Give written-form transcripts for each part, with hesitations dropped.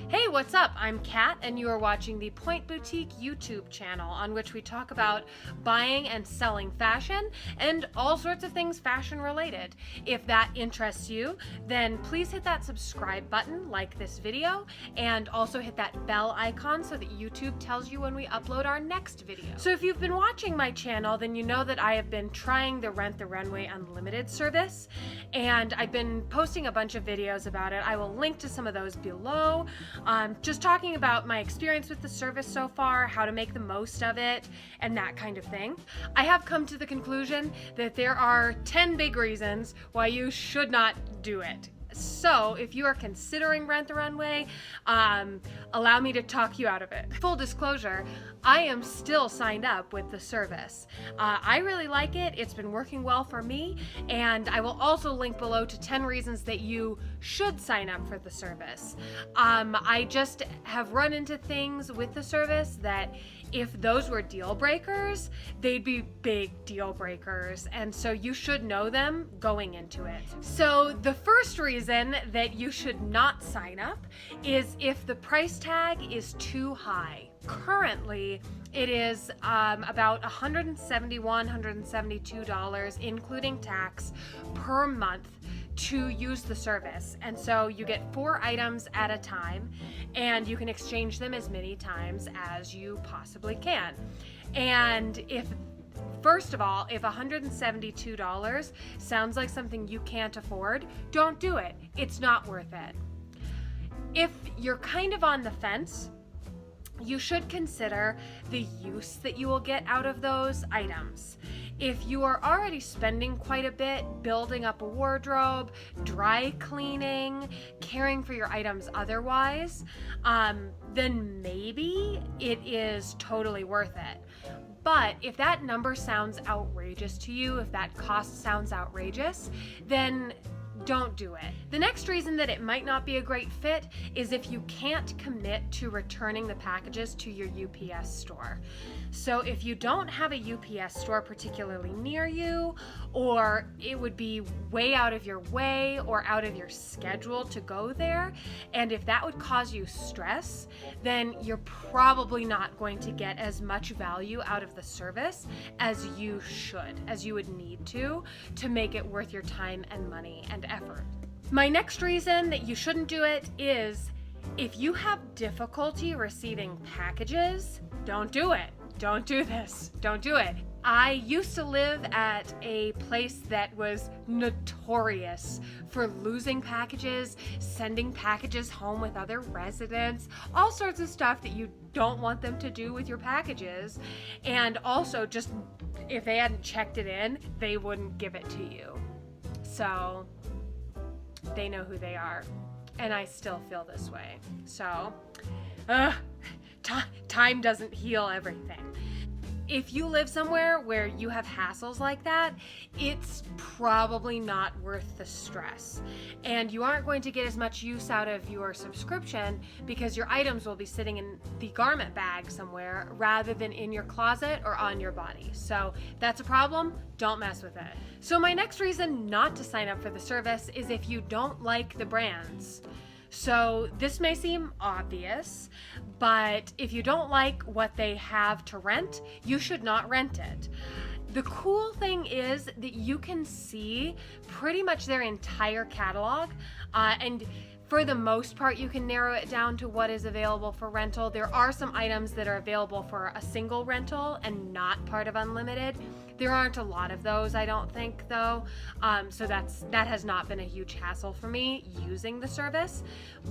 Hey, what's up? I'm Kat, and you are watching the Point Boutique YouTube channel, on which we talk about buying and selling fashion and all sorts of things fashion related. If that interests you, then please hit that subscribe button, like this video, and also hit that bell icon so that YouTube tells you when we upload our next video. So if you've been watching my channel, then you know that I have been trying the Runway Unlimited service, and I've been posting a bunch of videos about it. I will link to some of those below. Just talking about my experience with the service so far, how to make the most of it, and that kind of thing. I have come to the conclusion that there are 10 big reasons why you should not do it. So if you are considering Rent the Runway, allow me to talk you out of it. Full disclosure, I am still signed up with the service. I really like it. It's been working well for me, and I will also link below to 10 reasons that you should sign up for the service. I just have run into things with the service that if those were deal breakers, they'd be big deal breakers, and so you should know them going into it. So the first reason that you should not sign up is if the price tag is too high. Currently, it is about $171, $172, including tax, per month to use the service. And so you get 4 items at a time, and you can exchange them as many times as you possibly can. And first of all, if $172 sounds like something you can't afford, don't do it. It's not worth it. If you're kind of on the fence, you should consider the use that you will get out of those items. If you are already spending quite a bit building up a wardrobe, dry cleaning, caring for your items otherwise, then maybe it is totally worth it. But if that number sounds outrageous to you, if that cost sounds outrageous, then don't do it. The next reason that it might not be a great fit is if you can't commit to returning the packages to your UPS store. So if you don't have a UPS store particularly near you, or it would be way out of your way or out of your schedule to go there, and if that would cause you stress, then you're probably not going to get as much value out of the service as you should, as you would need to make it worth your time and money and effort. My next reason that you shouldn't do it is if you have difficulty receiving packages, don't do it. Don't do this. Don't do it. I used to live at a place that was notorious for losing packages, sending packages home with other residents, all sorts of stuff that you don't want them to do with your packages. And also, just if they hadn't checked it in, they wouldn't give it to you. So they know who they are. And I still feel this way. So, time doesn't heal everything. If you live somewhere where you have hassles like that, it's probably not worth the stress. And you aren't going to get as much use out of your subscription because your items will be sitting in the garment bag somewhere rather than in your closet or on your body. So that's a problem. Don't mess with it. So my next reason not to sign up for the service is if you don't like the brands. So this may seem obvious, but if you don't like what they have to rent, you should not rent it. The cool thing is that you can see pretty much their entire catalog, and for the most part, you can narrow it down to what is available for rental. There are some items that are available for a single rental and not part of Unlimited. There aren't a lot of those, I don't think, though. So that has not been a huge hassle for me using the service.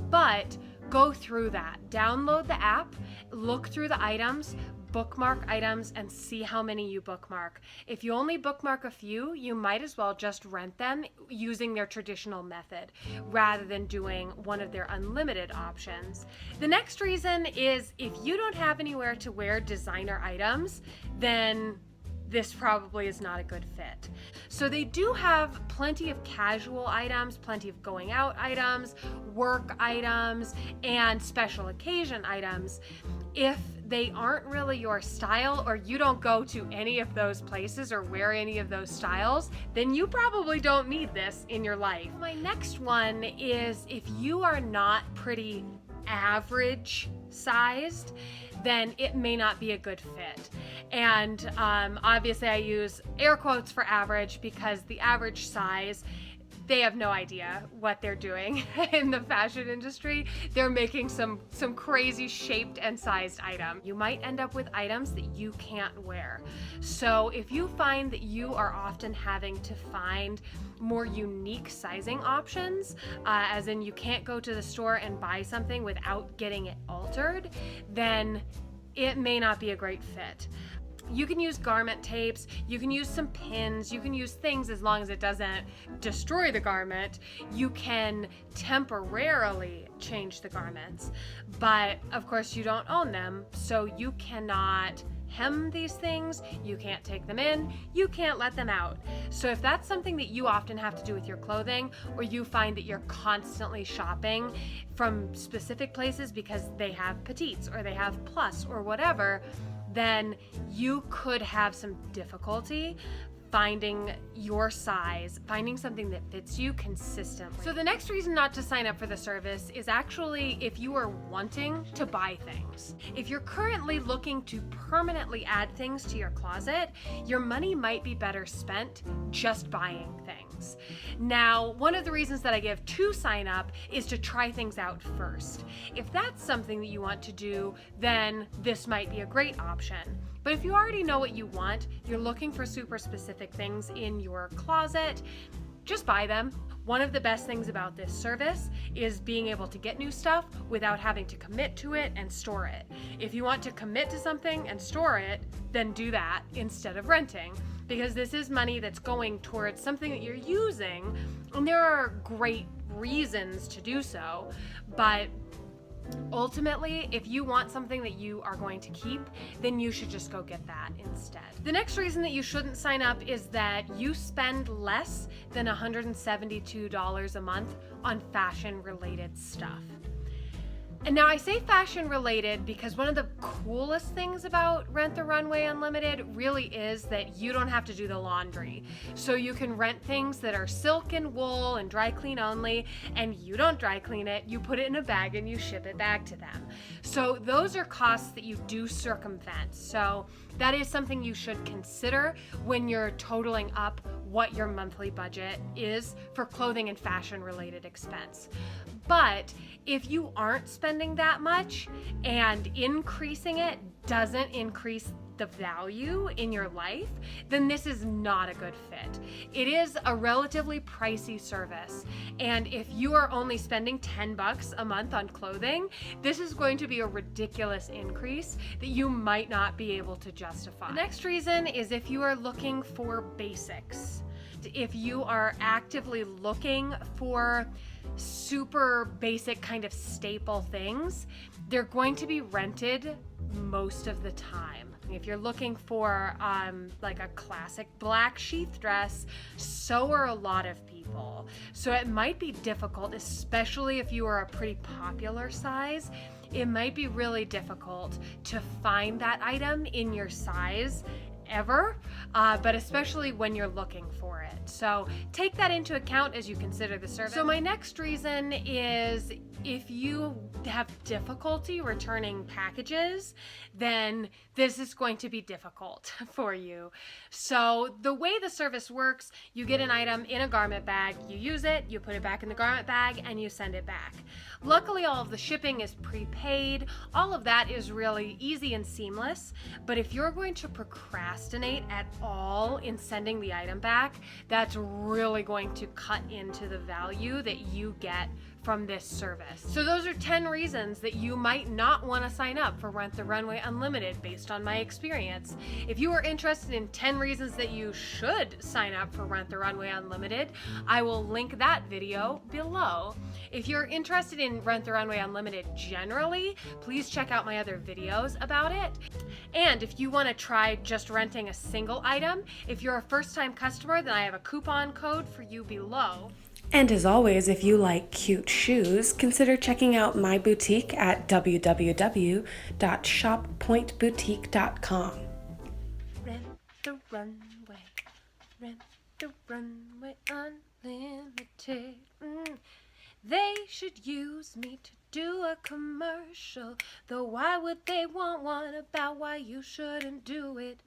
But go through that. Download the app, look through the items, bookmark items, and see how many you bookmark. If you only bookmark a few, you might as well just rent them using their traditional method rather than doing one of their unlimited options. The next reason is if you don't have anywhere to wear designer items, then this probably is not a good fit. So they do have plenty of casual items, plenty of going out items, work items, and special occasion items. If they aren't really your style, or you don't go to any of those places or wear any of those styles, then you probably don't need this in your life. My next one is if you are not pretty average sized, then it may not be a good fit. And obviously I use air quotes for average because the average size, they have no idea what they're doing in the fashion industry. They're making some crazy shaped and sized item. You might end up with items that you can't wear. So if you find that you are often having to find more unique sizing options, as in you can't go to the store and buy something without getting it altered, then it may not be a great fit. You can use garment tapes, you can use some pins, you can use things as long as it doesn't destroy the garment. You can temporarily change the garments, but of course you don't own them, so you cannot hem these things, you can't take them in, you can't let them out. So if that's something that you often have to do with your clothing, or you find that you're constantly shopping from specific places because they have petites or they have plus or whatever, then you could have some difficulty finding your size, finding something that fits you consistently. So the next reason not to sign up for the service is actually if you are wanting to buy things. If you're currently looking to permanently add things to your closet, your money might be better spent just buying things. Now, one of the reasons that I give to sign up is to try things out first. If that's something that you want to do, then this might be a great option. But if you already know what you want, you're looking for super specific things in your closet, just buy them. One of the best things about this service is being able to get new stuff without having to commit to it and store it. If you want to commit to something and store it, then do that instead of renting, because this is money that's going towards something that you're using, and there are great reasons to do so, but ultimately, if you want something that you are going to keep, then you should just go get that instead. The next reason that you shouldn't sign up is that you spend less than $172 a month on fashion-related stuff. And now I say fashion related because one of the coolest things about Rent the Runway Unlimited really is that you don't have to do the laundry. So you can rent things that are silk and wool and dry clean only, and you don't dry clean it, you put it in a bag and you ship it back to them. So those are costs that you do circumvent. So that is something you should consider when you're totaling up what your monthly budget is for clothing and fashion related expense. But if you aren't spending that much and increasing it doesn't increase the value in your life, then this is not a good fit. It is a relatively pricey service, and if you are only spending $10 a month on clothing, this is going to be a ridiculous increase that you might not be able to justify. The next reason is if you are looking for basics. If you are actively looking for super basic kind of staple things, they're going to be rented most of the time. If you're looking for like a classic black sheath dress, so are a lot of people. So it might be difficult, especially if you are a pretty popular size. It might be really difficult to find that item in your size ever, but especially when you're looking for it. So take that into account as you consider the service. So my next reason is if you have difficulty returning packages, then this is going to be difficult for you. So the way the service works, you get an item in a garment bag, you use it, you put it back in the garment bag, and you send it back. Luckily, all of the shipping is prepaid. All of that is really easy and seamless. But if you're going to procrastinate at all in sending the item back, that's really going to cut into the value that you get from this service. So those are 10 reasons that you might not want to sign up for Rent the Runway Unlimited based on my experience. If you are interested in 10 reasons that you should sign up for Rent the Runway Unlimited, I will link that video below. If you're interested in Rent the Runway Unlimited generally, please check out my other videos about it. And if you want to try just renting a single item, if you're a first-time customer, then I have a coupon code for you below. And as always, if you like cute shoes, consider checking out my boutique at www.shoppointboutique.com. Rent the runway, rent the runway unlimited. They should use me to do a commercial. Though why would they want one about why you shouldn't do it?